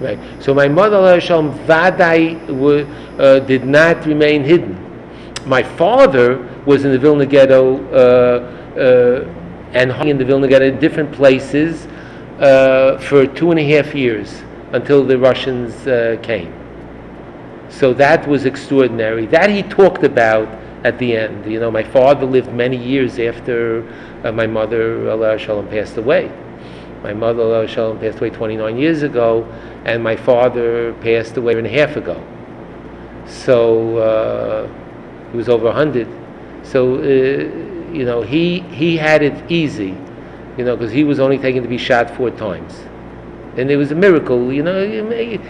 Right. So my mother, Alei Shalom, Vadai did not remain hidden. My father was in the Vilna ghetto and hung in the Vilna ghetto in different places for 2.5 years until the Russians came. So that was extraordinary. That he talked about at the end. You know, my father lived many years after my mother, Alei Shalom, passed away. My mother, Alei Shalom, passed away 29 years ago, and my father passed away 1.5 years ago. So he was over 100. So you know, he had it easy, you know, because he was only taken to be shot 4 times. And it was a miracle, you know.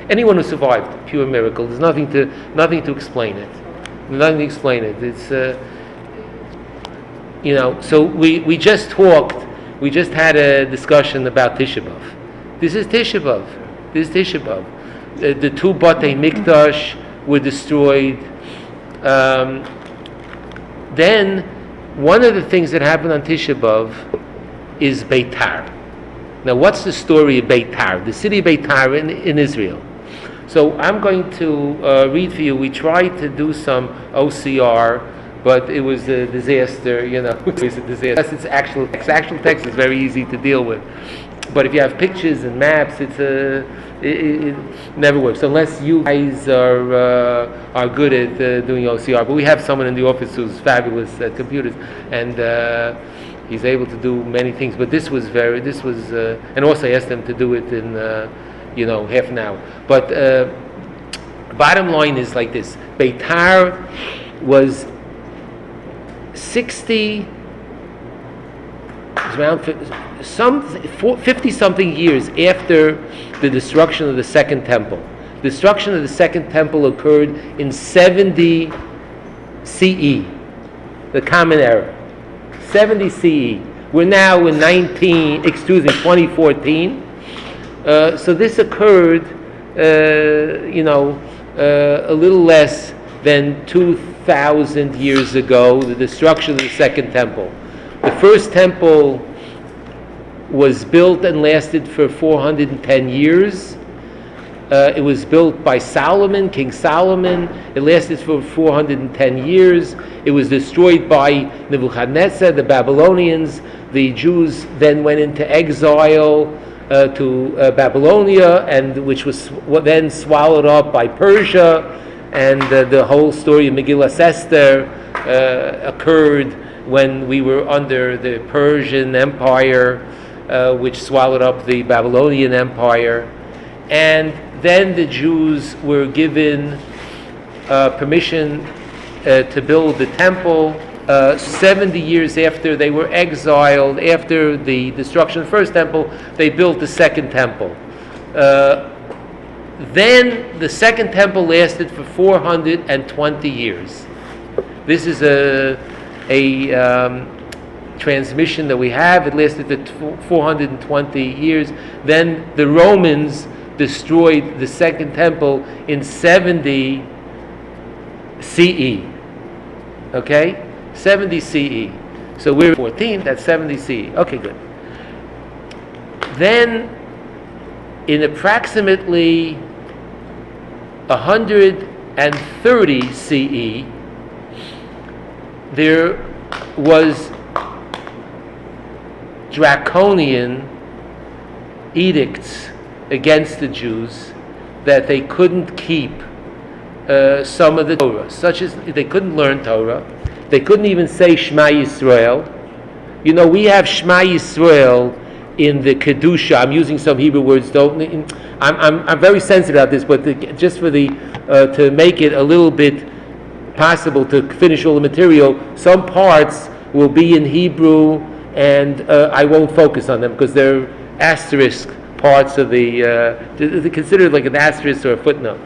Anyone who survived, pure miracle. There's nothing to explain it. Nothing to explain it. It's you know. So we just talked. We just had a discussion about Tisha B'Av. This is Tisha B'Av. This is Tisha B'Av. The 2 Batei Mikdash were destroyed. Then one of the things that happened on Tisha B'Av is Beitar. Now, what's the story of Beitar, the city of Beitar in Israel? So I'm going to read for you. We tried to do some OCR, but it was a disaster, you know. It was a disaster. It's actual text is very easy to deal with. But if you have pictures and maps, it never works, unless you guys are good at doing OCR. But we have someone in the office who's fabulous at computers, and he's able to do many things, but this was, and also I asked him to do it in, half an hour. But bottom line is like this: Beitar was 50-something years after the destruction of the Second Temple. The destruction of the Second Temple occurred in 70 CE, the Common Era. 70 CE. We're now in 2014. So this occurred, a little less than 2,000 years ago, the destruction of the Second Temple. The first temple was built and lasted for 410 years. It was built by Solomon, King Solomon. It lasted for 410 years. It was destroyed by Nebuchadnezzar, the Babylonians. The Jews then went into exile to Babylonia, and which was then swallowed up by Persia. And the whole story of Megillas Esther occurred when we were under the Persian Empire, which swallowed up the Babylonian Empire. And then the Jews were given permission to build the temple 70 years after they were exiled. After the destruction of the first temple, they built the second temple. Then the second temple lasted for 420 years. This is a transmission that we have. It lasted for 420 years. Then the Romans destroyed the second temple in 70 CE. Okay? 70 CE. So we're 14, that's 70 CE. Okay, good. Then, in approximately 130 CE, there was draconian edicts against the Jews that they couldn't keep some of the Torah, such as they couldn't learn Torah, they couldn't even say Shema Yisrael. You know, we have Shema Yisrael in the Kedusha. I'm using some Hebrew words. I'm very sensitive about this, but just for to make it a little bit possible to finish all the material, some parts will be in Hebrew, and I won't focus on them because they're asterisk parts of they're considered like an asterisk or a footnote.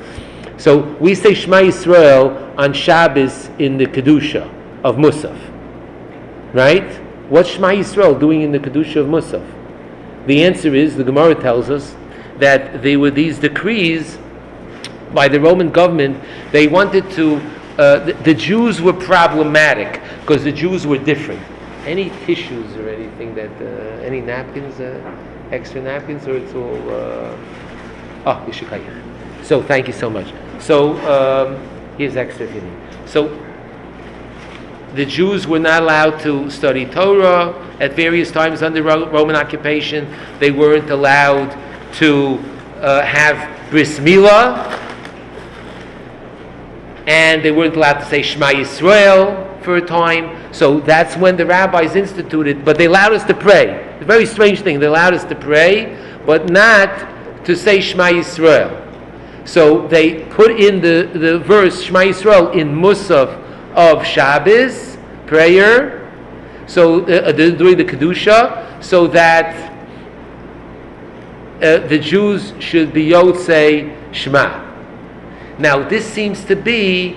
So we say Shema Yisrael on Shabbos in the Kedusha of Musaf, right? What's Shema Yisrael doing in the Kedusha of Musaf? The answer is, the Gemara tells us, that there were these decrees by the Roman government. They wanted to, the Jews were problematic because the Jews were different. Any tissues or anything any napkins, extra napkins, or it's all, Oh, Yeshikayach. So thank you so much. So here's extra if you need. So the Jews were not allowed to study Torah at various times under Roman occupation. They weren't allowed to have bris milah, and they weren't allowed to say Shema Yisrael for a time. So that's when the rabbis instituted, but they allowed us to pray. It's a very strange thing. They allowed us to pray, but not to say Shema Yisrael. So they put in the verse Shema Yisrael in Musaf of Shabbos prayer, so during the Kedusha, so that the Jews should be Yotzei Shema. Now this seems to be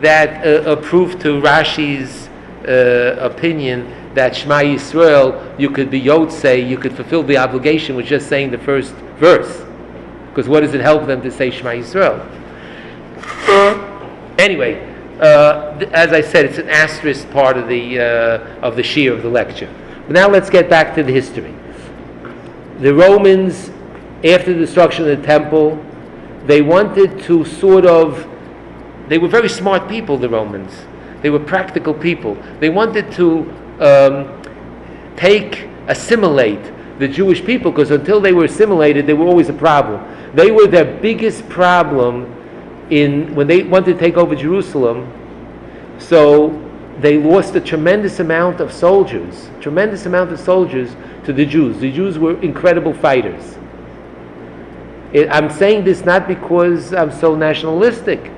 that a proof to Rashi's opinion that Shema Yisrael, you could be Yotzei, you could fulfill the obligation with just saying the first verse. Because what does it help them to say Shema Yisrael? Anyway, as I said, it's an asterisk part of the shiur of the lecture. But now let's get back to the history. The Romans, after the destruction of the temple, they wanted to they were very smart people, the Romans. They were practical people. They wanted to assimilate the Jewish people, because until they were assimilated, they were always a problem. They were their biggest problem when they wanted to take over Jerusalem. So they lost a tremendous amount of soldiers to the Jews. The Jews were incredible fighters. I'm saying this not because I'm so nationalistic.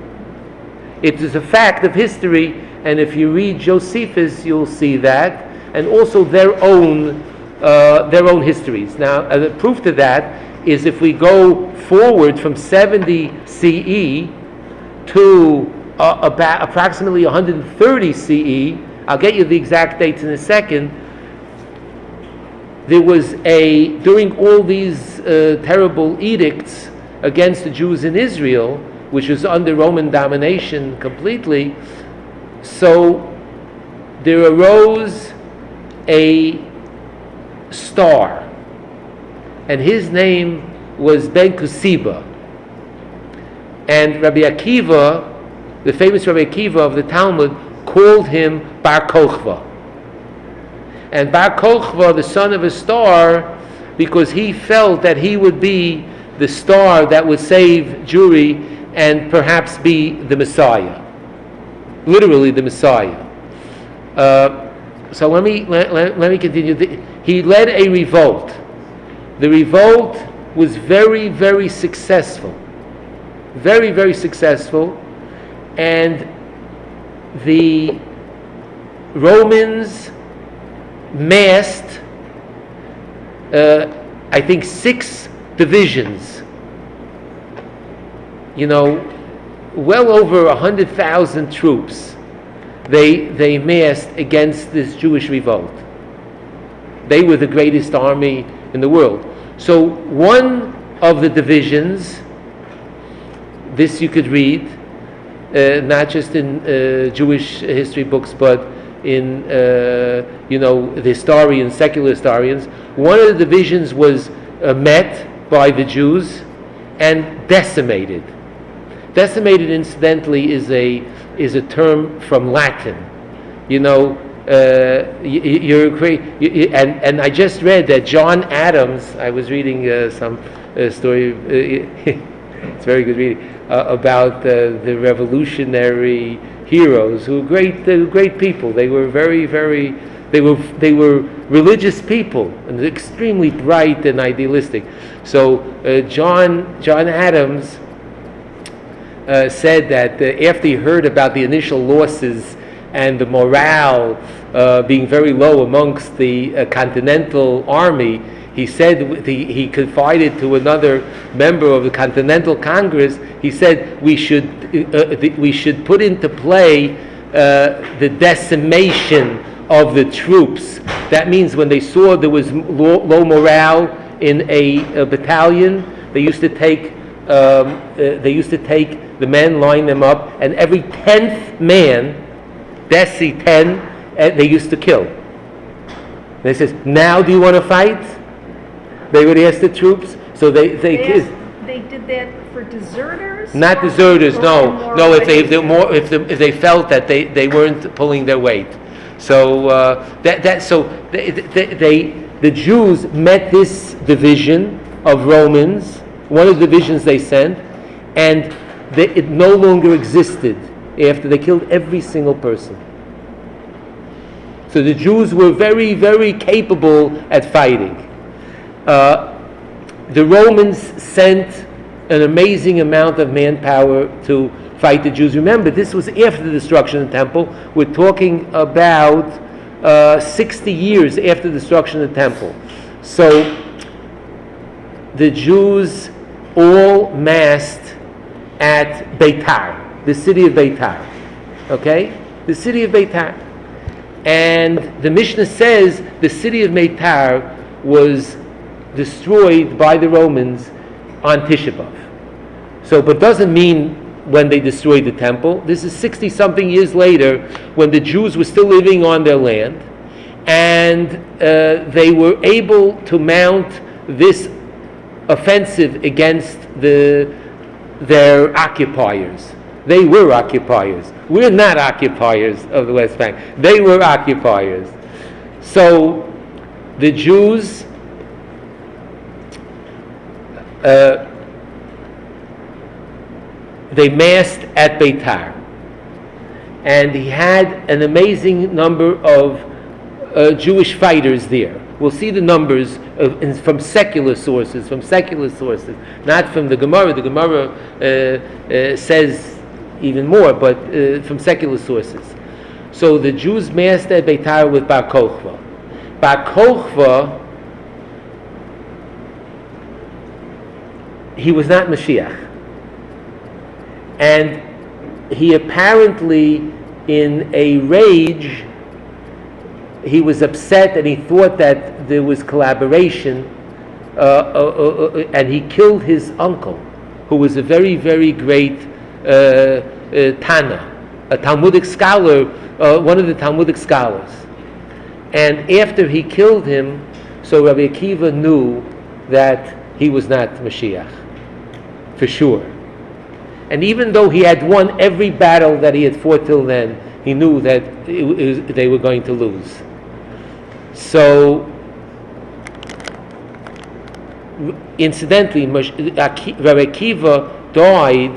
It is a fact of history, and if you read Josephus, you'll see that, and also their own histories. Now, the proof to that is if we go forward from 70 CE to about approximately 130 CE, I'll get you the exact dates in a second. There was during all these terrible edicts against the Jews in Israel, which was under Roman domination completely, so there arose a star, and his name was Ben Kusiba. And Rabbi Akiva, the famous Rabbi Akiva of the Talmud, called him Bar Kochva. And Bar Kochva, the son of a star, because he felt that he would be the star that would save Jewry and perhaps be the Messiah, literally the Messiah. So let me continue. He led a revolt. The revolt was very, very successful. Very, very successful. And the Romans massed, I think, 6 divisions. Well over 100,000 troops they massed against this Jewish revolt. They were the greatest army in the world. So one of the divisions, this you could read, not just in Jewish history books, but in the historians, secular historians. One of the divisions was met by the Jews and decimated. Decimated, incidentally, is a term from Latin. And I just read that John Adams. I was reading some story. It's very good reading about the revolutionary heroes who were great people. They were very, very. They were religious people and extremely bright and idealistic. So John Adams said that after he heard about the initial losses and the morale being very low amongst the Continental Army, he said he confided to another member of the Continental Congress. He said we should put into play the decimation of the troops. That means when they saw there was low morale in a battalion, they used to take the men, line them up, and every 10th man, Deci 10, they used to kill. And they says, now do you want to fight? They would ask the troops. So they they did that for deserters? Not deserters, no. No, if they felt that they weren't pulling their weight. So the Jews met this division of Romans, one of the divisions they sent, and it no longer existed after they killed every single person. So the Jews were very, very capable at fighting. The Romans sent an amazing amount of manpower to fight the Jews. Remember, this was after the destruction of the temple. We're talking about 60 years after the destruction of the temple. So the Jews all massed at Beitar, the city of Beitar. Okay? The city of Beitar. And the Mishnah says the city of Beitar was destroyed by the Romans on Tisha B'Av. So, but doesn't mean when they destroyed the temple. This is 60-something years later, when the Jews were still living on their land, and they were able to mount this offensive against their occupiers. They were occupiers. We're not occupiers of the West Bank. They were occupiers. So the Jews they massed at Beitar, and he had an amazing number of Jewish fighters there. We'll see the numbers from secular sources, not from the Gemara. The Gemara says even more, but from secular sources. So the Jews massed at Beitar with Bar Kochva. Bar Kochva, he was not Mashiach. And he apparently, in a rage, he was upset and he thought that there was collaboration, and he killed his uncle, who was a very, very great Tana, a Talmudic scholar, one of the Talmudic scholars. And after he killed him, so Rabbi Akiva knew that he was not Mashiach, for sure. And even though he had won every battle that he had fought till then, he knew that they were going to lose. So, incidentally, Rabbi Akiva died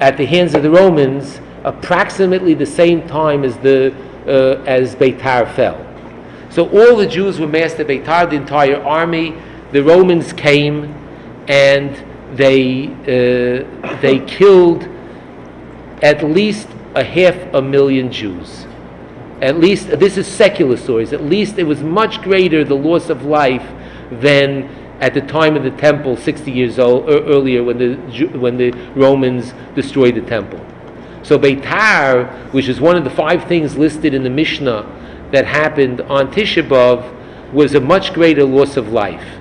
at the hands of the Romans approximately the same time as Beitar fell. So all the Jews were massed at Beitar, the entire army. The Romans came and they killed at least 500,000 Jews. At least, this is secular stories, at least it was much greater, the loss of life, than at the time of the temple 60 years earlier when the Romans destroyed the temple. So Beitar, which is one of the 5 things listed in the Mishnah that happened on Tisha B'Av, was a much greater loss of life.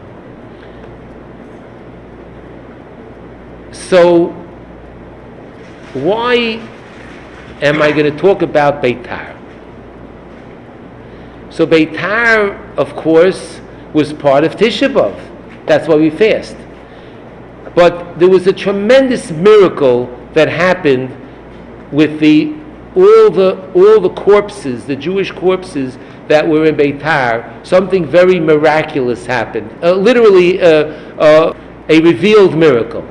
So, why am I going to talk about Beitar? So Beitar, of course, was part of Tisha B'Av. That's why we fast. But there was a tremendous miracle that happened with all the corpses, the Jewish corpses that were in Beitar. Something very miraculous happened. Literally, a revealed miracle.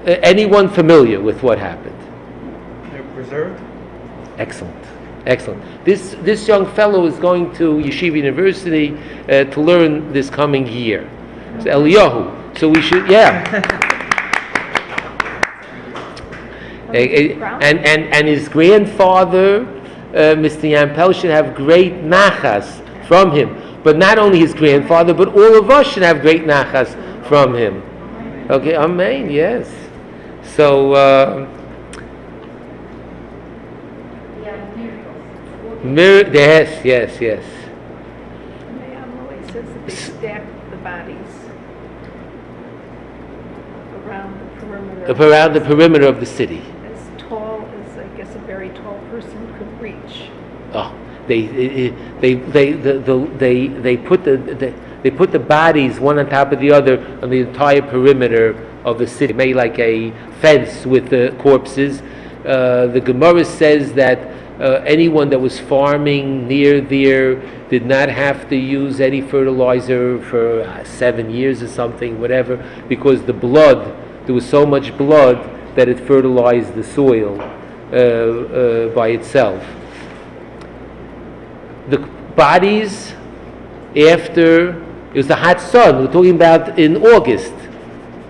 Anyone familiar with what happened? They're preserved? Excellent. This young fellow is going to Yeshiva University to learn this coming year. It's Eliyahu. So we should, and his grandfather, Mr. Yampel, should have great nachas from him. But not only his grandfather, but all of us should have great nachas from him. Okay, amen, yes. So, yes. It says that they stacked the bodies around the perimeter of the city. As tall as, I guess, a very tall person could reach. Oh, they put They put the bodies one on top of the other on the entire perimeter of the city. Made like a fence with the corpses. The Gemara says that anyone that was farming near there did not have to use any fertilizer for 7 years or something, whatever, because there was so much blood that it fertilized the soil by itself. The bodies, after, it was the hot sun, we're talking about in August.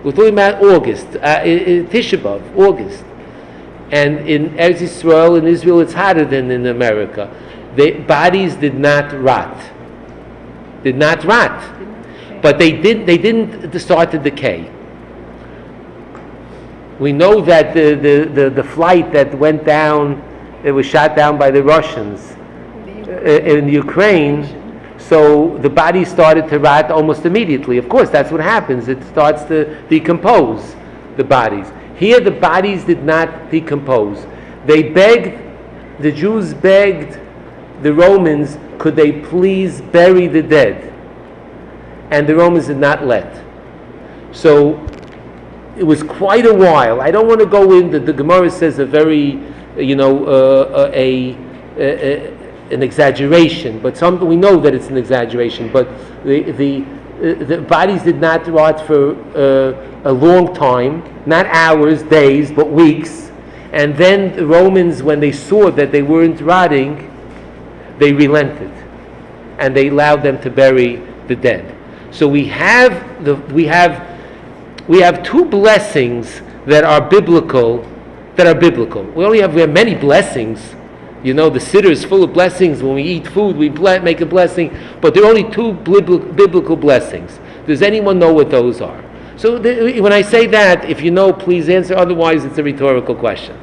We're talking about August, Tisha B'Av, August. And in Eretz Yisrael, in Israel, it's hotter than in America. The bodies did not rot. Did not rot. But they didn't start to decay. We know that the flight that went down, it was shot down by the Russians in Ukraine. So the body started to rot almost immediately. Of course, that's what happens. It starts to decompose, the bodies. Here, the bodies did not decompose. The Jews begged the Romans, could they please bury the dead? And the Romans did not let. So it was quite a while. I don't want to go into, the Gemara says a very, an exaggeration, but we know that it's an exaggeration, but the bodies did not rot for a long time, not hours, days, but weeks. And then the Romans, when they saw that they weren't rotting, they relented, and they allowed them to bury the dead. So we have two blessings that are biblical. We have many blessings. The siddur is full of blessings. When we eat food, we make a blessing. But there are only two biblical blessings. Does anyone know what those are? So when I say that, if you know, please answer. Otherwise, it's a rhetorical question.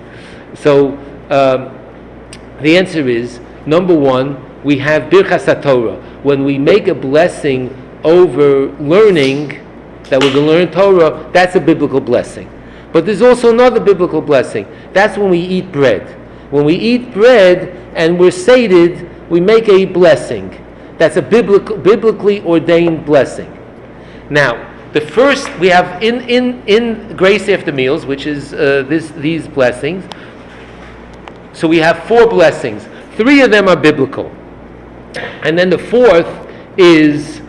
So the answer is, number one, we have Birchas HaTorah. When we make a blessing over learning, that we're going to learn Torah, that's a biblical blessing. But there's also another biblical blessing. That's when we eat bread. When we eat bread and we're sated, we make a blessing. That's a biblically ordained blessing. Now, the first we have in Grace After Meals, which is these blessings. So we have 4 blessings. 3 of them are biblical, and then the 4th is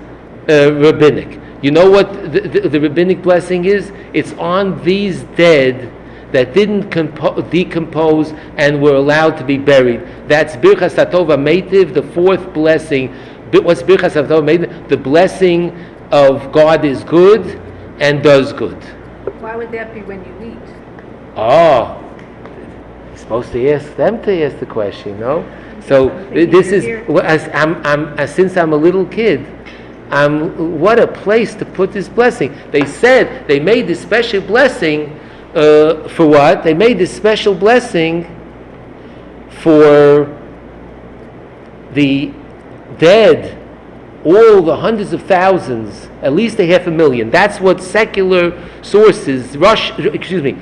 rabbinic. You know what the rabbinic blessing is? It's on these dead that didn't decompose and were allowed to be buried. That's Birchas HaTova Meitiv, the 4th blessing. What's Birchas HaTova Meitiv? The blessing of God is good and does good. Why would that be when you eat? Oh, you're supposed to ask them to ask the question, no? So this is, since I'm a little kid, what a place to put this blessing. They said they made this special blessing for what? They made this special blessing for the dead, all the hundreds of thousands, at least 500,000. That's what secular sources, Roman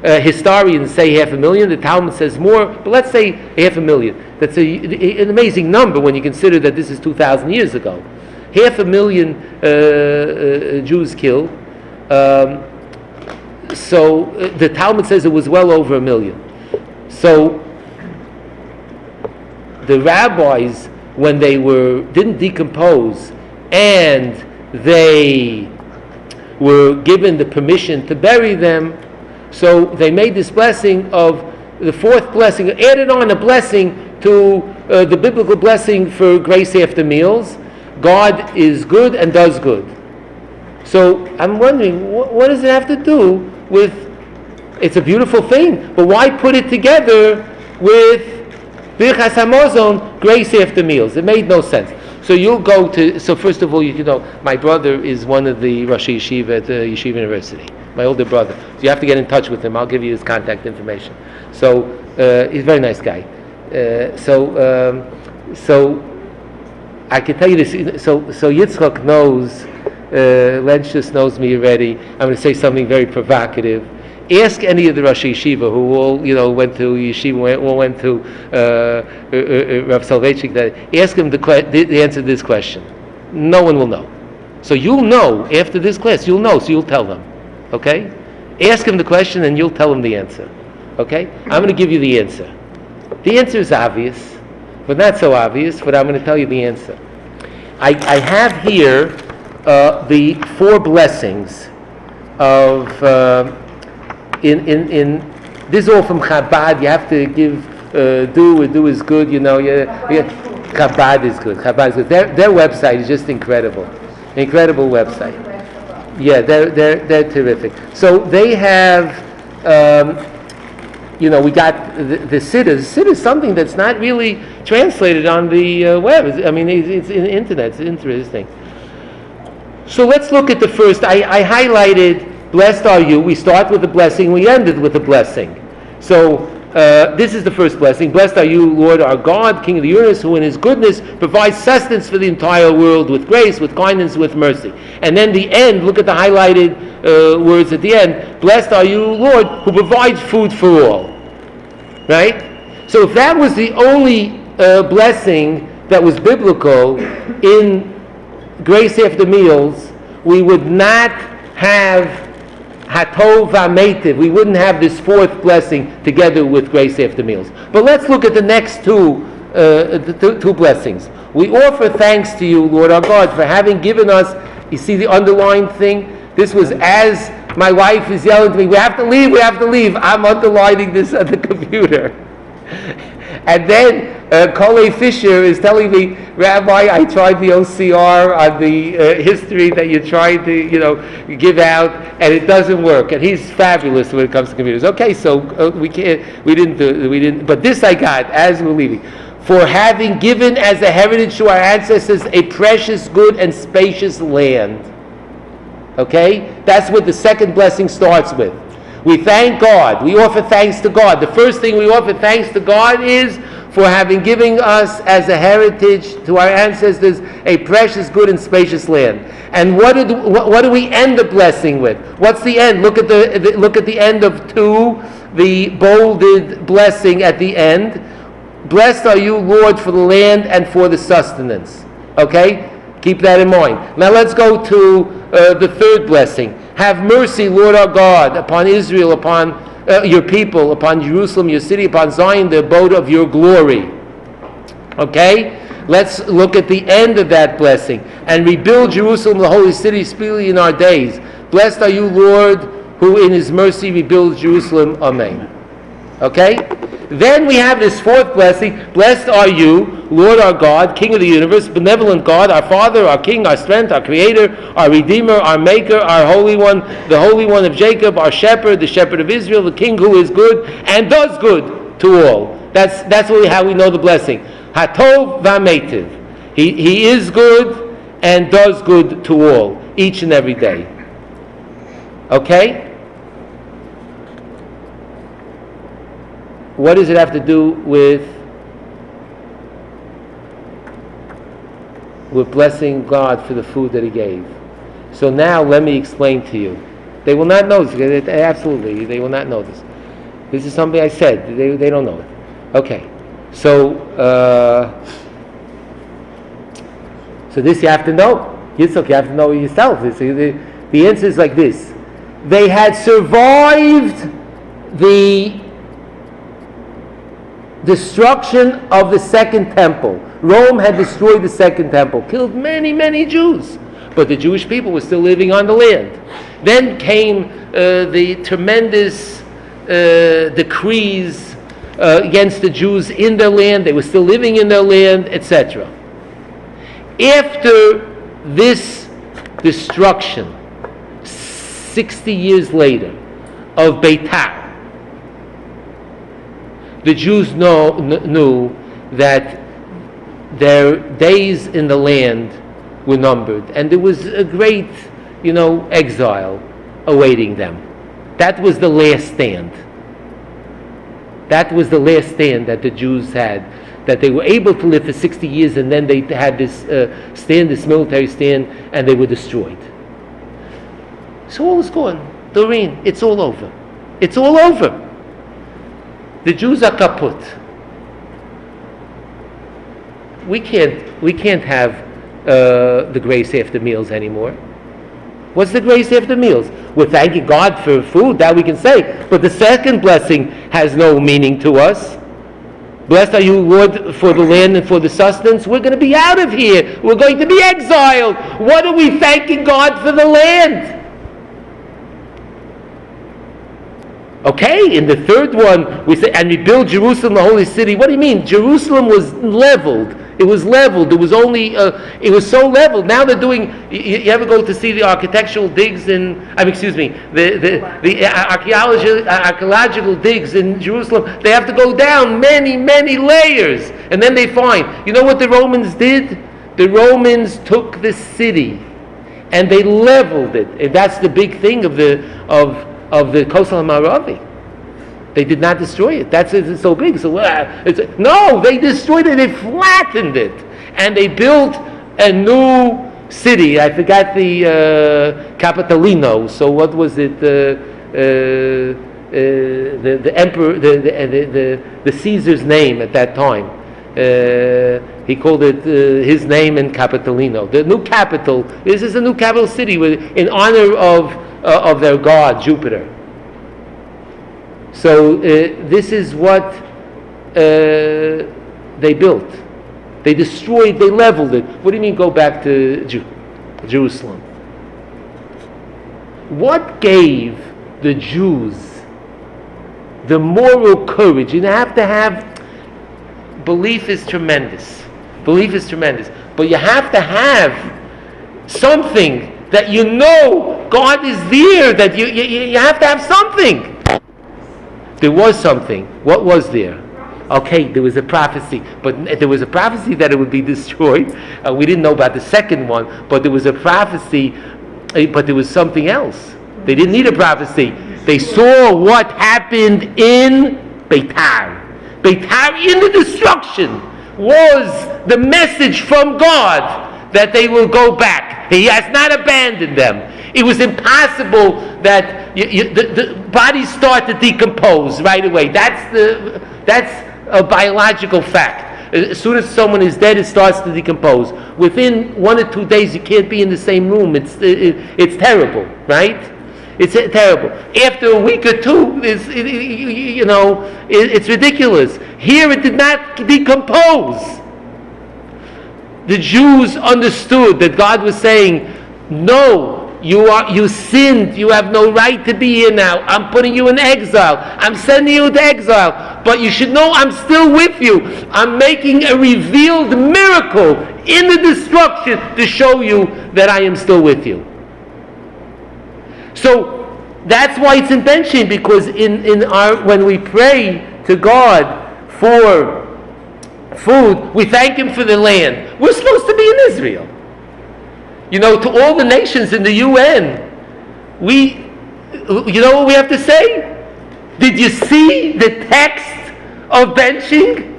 historians say 500,000. The Talmud says more, but let's say 500,000. That's an amazing number when you consider that this is 2,000 years ago. 500,000 Jews killed. So the Talmud says it was well over 1 million. So the rabbis, when they didn't decompose and they were given the permission to bury them, so they made this blessing of the 4th blessing, added on a blessing to the biblical blessing for Grace After Meals. God is good and does good. So I'm wondering, what does it have to do with, it's a beautiful thing, but why put it together with Birchas HaMazon, Grace After Meals? It made no sense. So you'll go to, so first of all, my brother is one of the Rosh Yeshiva at the Yeshiva University, my older brother. So you have to get in touch with him. I'll give you his contact information. So he's a very nice guy. So I can tell you this. So Yitzchak knows, Lenshus knows me already. I'm going to say something very provocative. Ask any of the Rosh Yeshiva who all, went to yeshiva, all went to Rav Soloveitchik. Ask him the answer to this question. No one will know. So you'll know after this class. You'll know, so you'll tell them. Okay? Ask him the question, and you'll tell him the answer. Okay? I'm going to give you the answer. The answer is obvious, but not so obvious. But I'm going to tell you the answer. I have here the 4 blessings of. In this is all from Chabad. You have to give do is good. Chabad is good. Chabad is good. Their website is just incredible. Incredible website. Yeah, they're terrific. So they have, we got the Siddur. The Siddur is something that's not really translated on the web. It's in the internet. It's interesting. So let's look at the first. I highlighted, blessed are you. We start with a blessing. We ended with a blessing. So this is the first blessing. Blessed are you, Lord our God, King of the universe, who in his goodness provides sustenance for the entire world with grace, with kindness, with mercy. And then the end, look at the highlighted words at the end. Blessed are you, Lord, who provides food for all. Right? So if that was the only blessing that was biblical in grace after meals, we would not have Hatov V'Ameitiv. We wouldn't have this 4th blessing together with grace after meals. But let's look at the next two blessings. We offer thanks to you, Lord our God, for having given us. You see the underlined thing? This was as my wife is yelling to me, we have to leave. I'm underlining this on the computer. And then Kole Fisher is telling me, Rabbi, I tried the OCR on the history that you're trying to, give out, and it doesn't work. And he's fabulous when it comes to computers. Okay, so we didn't. But this I got as we're leaving. For having given as a heritage to our ancestors a precious, good, and spacious land. Okay, that's what the second blessing starts with. We thank God. We offer thanks to God. The first thing we offer thanks to God is for having given us as a heritage to our ancestors a precious, good, and spacious land. And what do we end the blessing with? What's the end? Look at the end of 2, the bolded blessing at the end. Blessed are you, Lord, for the land and for the sustenance. Okay? Keep that in mind. Now let's go to the 3rd blessing. Have mercy, Lord our God, upon Israel, upon your people, upon Jerusalem, your city, upon Zion, the abode of your glory. Okay? Let's look at the end of that blessing. And rebuild Jerusalem, the holy city, speedily in our days. Blessed are you, Lord, who in his mercy rebuilds Jerusalem. Amen. Okay? Then we have this 4th blessing. Blessed are you, Lord our God, King of the universe, benevolent God, our Father, our King, our strength, our Creator, our Redeemer, our Maker, our Holy One, the Holy One of Jacob, our Shepherd, the Shepherd of Israel, the King who is good and does good to all. That's really how we know the blessing. Hatov V'Ameitiv. He is good and does good to all, each and every day. Okay? What does it have to do with blessing God for the food that he gave? So now let me explain to you. They will not know this. Absolutely, they will not know this. This is something I said. They don't know it. Okay. So this you have to know. Yitzchak, you have to know yourself. The answer is like this. They had survived the destruction of the second temple. Rome had destroyed the second temple, killed many, many Jews, but the Jewish people were still living on the land. Then came the tremendous decrees against the Jews in their land. They were still living in their land, etc. After this destruction, 60 years later, of Beitar, the Jews knew that their days in the land were numbered, and there was a great, exile awaiting them. That was the last stand. That was the last stand that the Jews had, that they were able to live for 60 years, and then they had this stand, this military stand, and they were destroyed. So all is gone. Doreen, it's all over. It's all over. The Jews are kaput. We can't have the grace after meals anymore. What's the grace after meals? We're thanking God for food, that we can say. But the second blessing has no meaning to us. Blessed are you, Lord, for the land and for the sustenance. We're going to be out of here. We're going to be exiled. What are we thanking God for the land? Okay, in the third one, we say, and we build Jerusalem, the holy city. What do you mean? Jerusalem was leveled. It was leveled. It was only, it was so leveled. Now they're doing, you ever go to see the architectural digs in, the archaeological digs in Jerusalem? They have to go down many, many layers. And then they find, you know what the Romans did? The Romans took the city and they leveled it. And that's the big thing of the Kosel HaMaravi. They did not destroy it. It's so big. So no, they destroyed it. They flattened it, and they built a new city. I forgot the Capitolino. So what was it? The emperor, the Caesar's name at that time. He called it his name in Capitolino. The new capital. This is a new capital city in honor of their god Jupiter. So this is what they built. They destroyed, they leveled it. What do you mean go back to Jerusalem? What gave the Jews the moral courage? You have to have, belief is tremendous. Belief is tremendous. But you have to have something that you know God is there, that you have to have something. There was something. What was there? Okay, there was a prophecy, but there was a prophecy that it would be destroyed. We didn't know about the second one, but there was a prophecy, but there was something else. They didn't need a prophecy. They saw what happened in Beitar. Beitar, in the destruction, was the message from God that they will go back. He has not abandoned them. It was impossible that the bodies start to decompose right away. That's a biological fact. As soon as someone is dead, it starts to decompose. Within 1 or 2 days, you can't be in the same room. It's terrible, right? It's terrible. After a week or two, it's ridiculous. Here, it did not decompose. The Jews understood that God was saying, no, you sinned, you have no right to be here now. I'm putting you in exile. I'm sending you into exile. But you should know I'm still with you. I'm making a revealed miracle in the destruction to show you that I am still with you. So that's why it's intention, because when we pray to God for food, we thank Him for the land. We're supposed to be in Israel. To all the nations in the UN, you know what we have to say? Did you see the text of benching?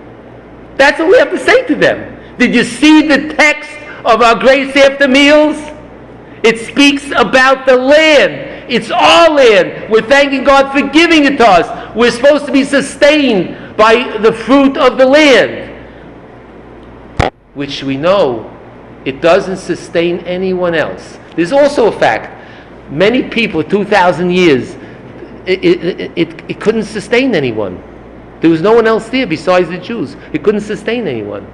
That's what we have to say to them. Did you see the text of our grace after meals? It speaks about the land. It's our land. We're thanking God for giving it to us. We're supposed to be sustained by the fruit of the land, which we know it doesn't sustain anyone else. There's also a fact. Many people, 2,000 years, it couldn't sustain anyone. There was no one else there besides the Jews. It couldn't sustain anyone.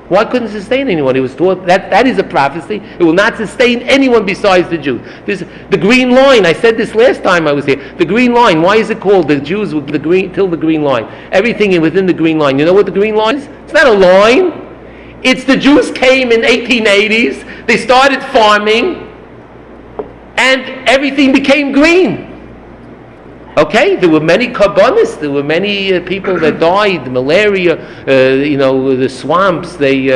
Why couldn't it sustain anyone? It was taught that is a prophecy. It will not sustain anyone besides the Jews. The green line, I said this last time I was here. The green line, why is it called the Jews with the green line? Everything within the green line. You know what the green line is? It's not a line. It's the Jews came in 1880s, they started farming, and everything became green. Okay, there were many carbonis, there were many people that died, malaria, the swamps, they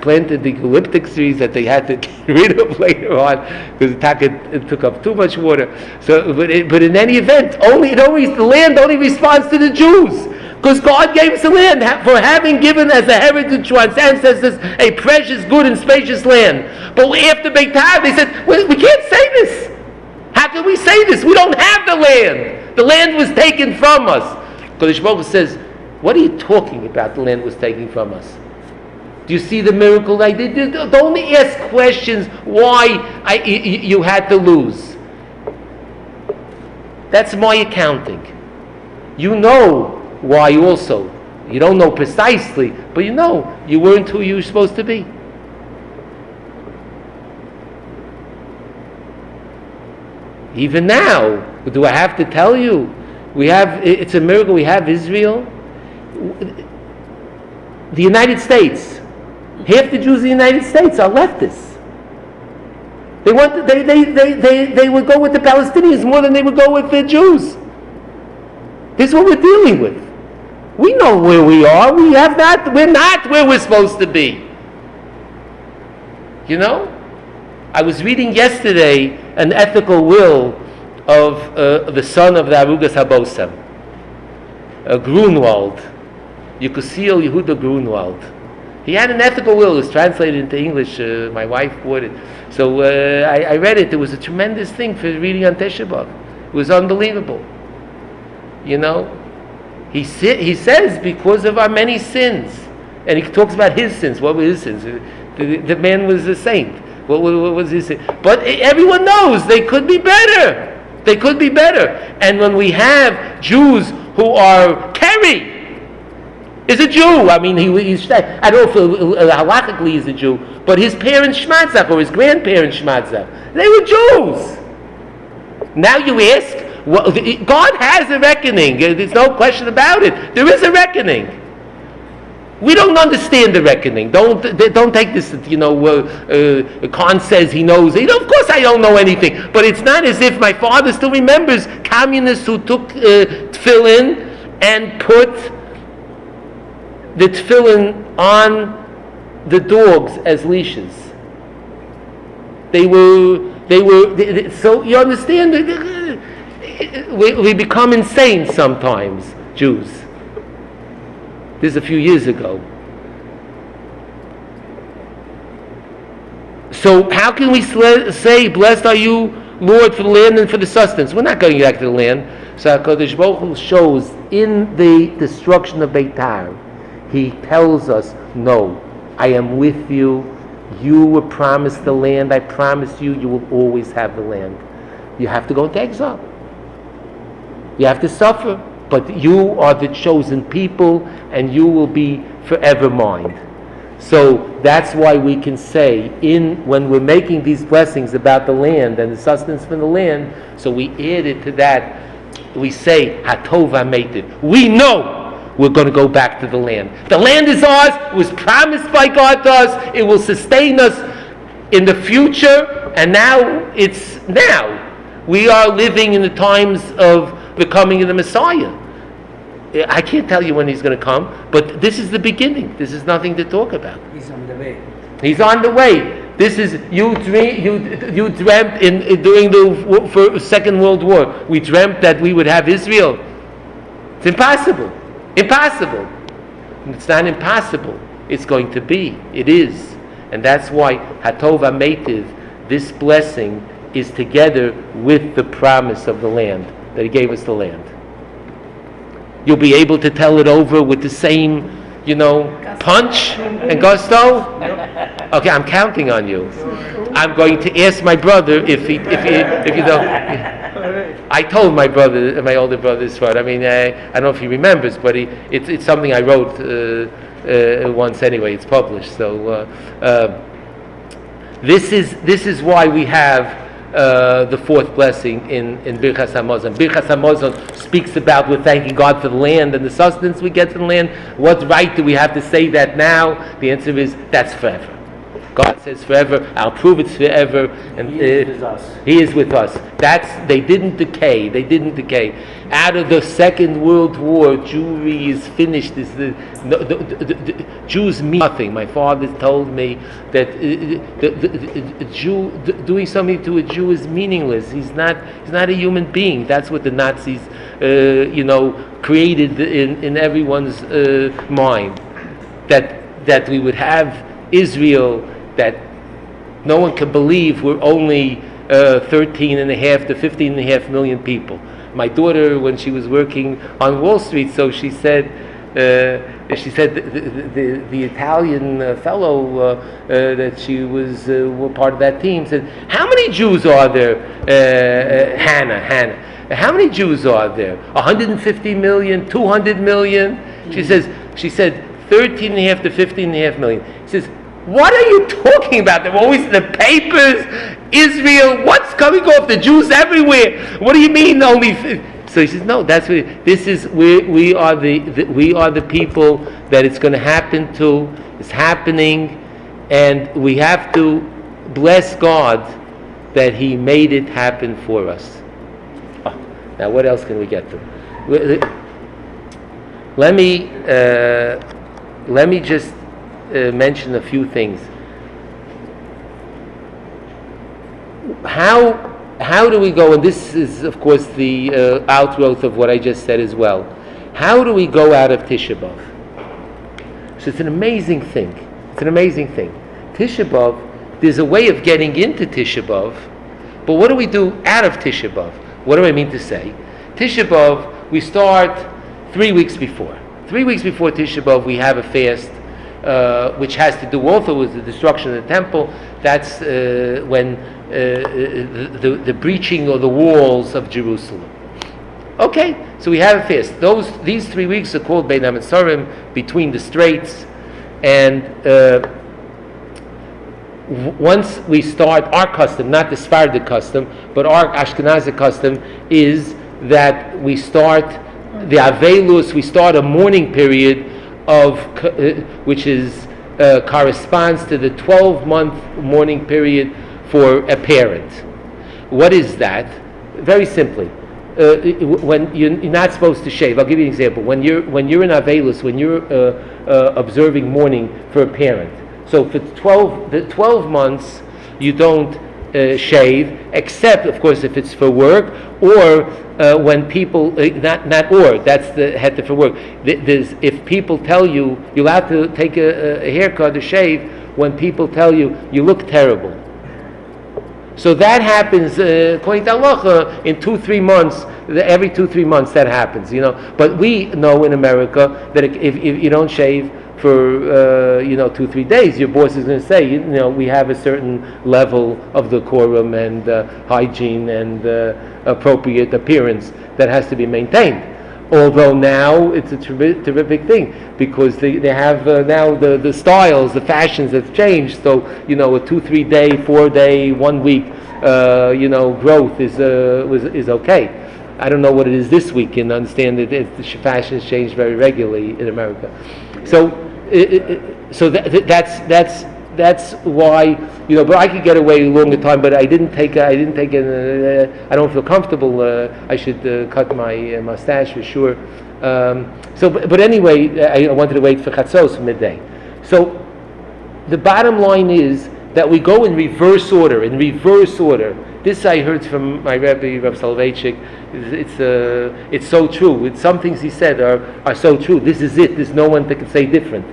planted the eucalyptus trees that they had to get rid of later on because it took up too much water. So, but in any event, the land only responds to the Jews. Because God gave us the land for having given as a heritage to our ancestors a precious, good, and spacious land. But after Beitar, they said, we can't say this. How can we say this? We don't have the land. The land was taken from us. Kodesh Baruch Hu says, what are you talking about? The land was taken from us. Do you see the miracle I did? Don't ask questions why you had to lose. That's my accounting. You know why also. You don't know precisely, but you know you weren't who you were supposed to be. Even now, do I have to tell you? It's a miracle we have Israel. The United States. Half the Jews in the United States are leftists. They would go with the Palestinians more than they would go with the Jews. This is what we're dealing with. We know where we are. We're not where we're supposed to be. You know? I was reading yesterday an ethical will of the son of the Arugas Habosam, Grunwald, Yekusiel Yehuda Grunwald. He had an ethical will. It was translated into English. My wife bought it. So I read it. It was a tremendous thing for reading on Tisha B'Av. It was unbelievable. You know? He says because of our many sins. And he talks about his sins. What were his sins? The man was a saint. What was his sin? But everyone knows they could be better. They could be better. And when we have Jews who are Kerry, is a Jew. I mean, he's I don't know if halakhically he's a Jew, but his parents Shmadzak or his grandparents Shmadzak, they were Jews. Now you ask, well, God has a reckoning. There's no question about it. There is a reckoning. We don't understand the reckoning. Don't take this. Khan says he knows. Of course, I don't know anything. But it's not as if my father still remembers communists who took tefillin and put the tefillin on the dogs as leashes. They were. So you understand? We become insane sometimes, Jews. This is a few years ago. So how can we say, "Blessed are you, Lord, for the land and for the sustenance"? We're not going back to the land. So HaKadosh Baruch Hu shows in the destruction of Beitar, He tells us, "No, I am with you. You were promised the land. I promised you. You will always have the land. You have to go into exile. You have to suffer, but you are the chosen people, and you will be forever mine." So that's why we can say, when we're making these blessings about the land and the sustenance from the land, so we added to that, we say, "Hatov HaMeitiv." We know we're going to go back to the land. The land is ours. It was promised by God to us. It will sustain us in the future, and now it's now. We are living in the times of the coming of the Messiah. I can't tell you when he's going to come, but this is the beginning. This is nothing to talk about. He's on the way. He's on the way. This is you dreamt during the Second World War. We dreamt that we would have Israel. It's impossible. Impossible. It's not impossible. It's going to be. It is. And that's why Hatov HaMeitiv, this blessing, is together with the promise of the land, that He gave us the land. You'll be able to tell it over with the same, punch and gusto? Okay, I'm counting on you. I'm going to ask my brother if you don't. I told my brother, my older brother, this part. I mean, I don't know if he remembers, but it's something I wrote once anyway. It's published. So this is why we have the fourth blessing in Birchas Hamazon. Birchas Hamazon speaks about we're thanking God for the land and the sustenance we get from the land. What right do we have to say that now? The answer is that's forever. God says forever. I'll prove it's forever, and He is with us. He is with us. They didn't decay. They didn't decay. Out of the Second World War, Jewry is finished. The Jews mean nothing. My father told me that the Jew doing something to a Jew is meaningless. He's not a human being. That's what the Nazis, created in everyone's mind. That we would have Israel. That no one can believe we're only 13.5 to 15.5 million people. my daughter when she was working on Wall Street. So she said the Italian fellow that she was part of that team said, "How many Jews are there, Hannah? How many Jews are there? 150 million, 200 million?" She said 13.5 to 15.5 million. He says, "What are you talking about? They're always in the papers. Israel, what's coming off? The Jews everywhere. What do you mean only?" So he says, "No, that's what this is. We are the people that it's going to happen to. It's happening, and we have to bless God that He made it happen for us." Oh, now, what else can we get to? Let me just mention a few things. How do we go, and this is of course the outgrowth of what I just said as well. How do we go out of Tisha B'Av? So it's an amazing thing. Tisha B'Av, there's a way of getting into Tisha B'Av, but what do we do out of Tisha B'Av? What do I mean to say? Tisha B'Av, we start 3 weeks before. 3 weeks before Tisha B'Av, we have a fast, which has to do also with the destruction of the temple. That's when the breaching of the walls of Jerusalem. Okay, so we have a fast. These 3 weeks are called Bein HaMetzarim, between the straits, and once we start, our custom, not the Sephardic custom, but our Ashkenazi custom is that we start the Avelus, we start a mourning period of which is corresponds to the 12-month mourning period for a parent. What is that? Very simply, when you're not supposed to shave. I'll give you an example. When you're in Avelus, when you're observing mourning for a parent. So for the 12 months, you don't shave, except of course if it's for work, or when people that's the head for work. If people tell you you'll have to take a haircut or shave, when people tell you look terrible. So that happens according to halacha in 2-3 months. Every 2-3 months that happens, But we know in America that if you don't shave for 2-3 days, your boss is going to say, we have a certain level of decorum and hygiene and appropriate appearance that has to be maintained. Although now it's a terrific thing because they have now the styles, the fashions have changed. So a 2-3 day, 4 day, 1 week growth is okay. I don't know what it is this week, and understand that the fashions change very regularly in America. So that's why But I could get away a longer time. But I didn't take. I don't feel comfortable. I should cut my mustache for sure. But anyway, I wanted to wait for Chatzos midday. So the bottom line is that we go in reverse order. This I heard from my Rebbe, Rav Soloveitchik. It's so true. Some things he said are so true. This is it. There's no one that can say different.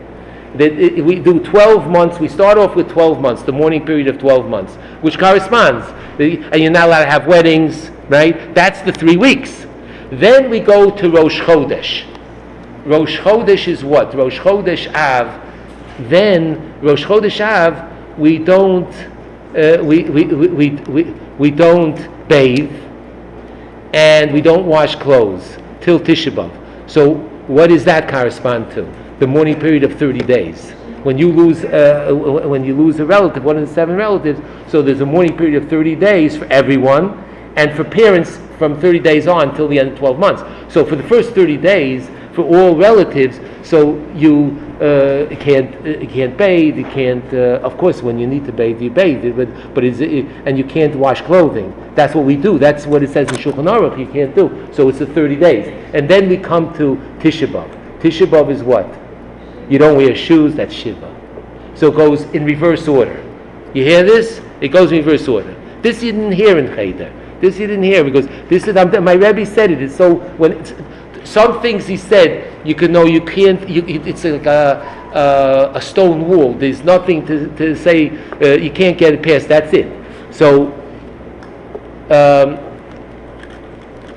We do 12 months. We start off with 12 months, the mourning period of 12 months, which corresponds. And you're not allowed to have weddings, right? That's the 3 weeks. Then we go to Rosh Chodesh. Rosh Chodesh is what? Rosh Chodesh Av. Then Rosh Chodesh Av, we don't bathe, and we don't wash clothes till Tisha B'Av. So what does that correspond to? The mourning period of 30 days. When you lose a relative, one of the 7 relatives, so there's a mourning period of 30 days for everyone, and for parents from 30 days on till the end of 12 months. So for the first 30 days, for all relatives, so you can't bathe, you can't. Of course, when you need to bathe, you bathe. And you can't wash clothing. That's what we do. That's what it says in Shulchan Aruch. You can't do. So it's the 30 days, and then we come to Tisha B'Av. Tisha B'Av is what? You don't wear shoes. That's Shiva. So it goes in reverse order. You hear this? It goes in reverse order. This you didn't hear in Cheder. This you didn't hear because this is my Rebbe said it. It's so when it's, some things he said you can know you can't. It's like a stone wall. There's nothing to say. You can't get it past. That's it. So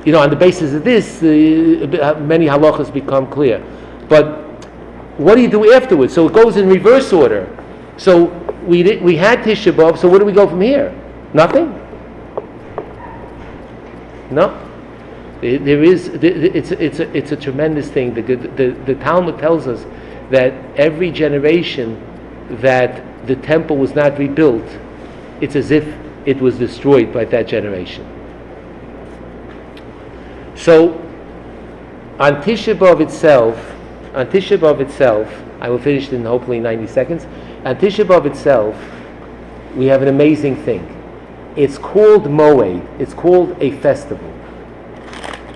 on the basis of this, many halachas become clear. But what do you do afterwards? So it goes in reverse order. So we had Tisha B'Av, so where do we go from here? Nothing? No. It's a tremendous thing. The Talmud tells us that every generation that the temple was not rebuilt, it's as if it was destroyed by that generation. So on Tisha B'Av itself, I will finish in hopefully 90 seconds. On Tisha B'Av itself, we have an amazing thing. It's called Moed. It's called a festival.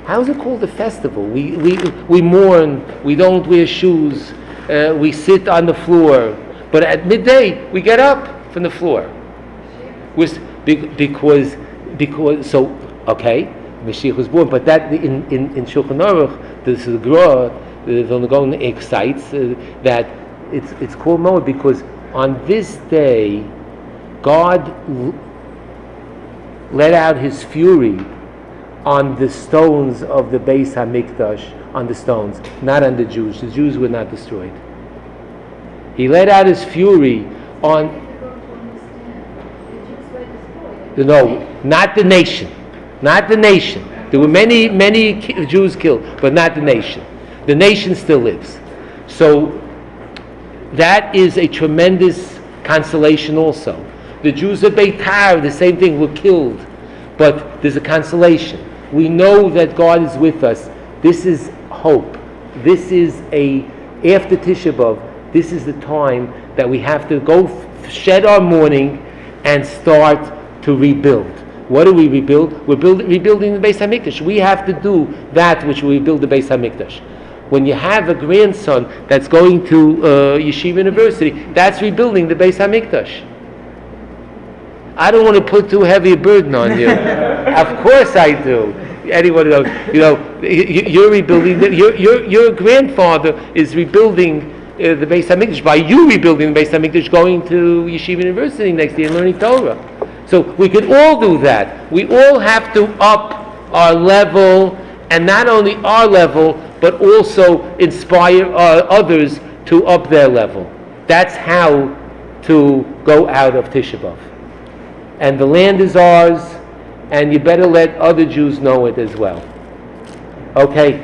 How is it called a festival? We mourn. We don't wear shoes. We sit on the floor. But at midday, we get up from the floor. Because Mashiach was born. But that in Shulchan Aruch, the Gra, the Vilna Gaon excites that it's called Moed because on this day, God let out His fury on the stones of the Beis HaMikdash, on the stones, not on the Jews. The Jews were not destroyed. He let out His fury on... No, not the nation. Not the nation. There were many Jews killed, but not the nation. The nation still lives. So that is a tremendous consolation also. The Jews of Beitar, the same thing, were killed. But there's a consolation. We know that God is with us. This is hope. This is after Tisha B'Av, this is the time that we have to go shed our mourning and start to rebuild. What do we rebuild? We're rebuilding the Beis HaMikdash. We have to do that which we rebuild the Beis HaMikdash. When you have a grandson that's going to Yeshiva University, that's rebuilding the Beis HaMikdash. I don't want to put too heavy a burden on you. Of course I do. Anyone knows, you're rebuilding. Your grandfather is rebuilding the Beis HaMikdash by you rebuilding the Beis HaMikdash, going to Yeshiva University next year and learning Torah. So we could all do that. We all have to up our level, and not only our level, but also inspire others to up their level. That's how to go out of Tisha B'Av. And the land is ours, and you better let other Jews know it as well. Okay?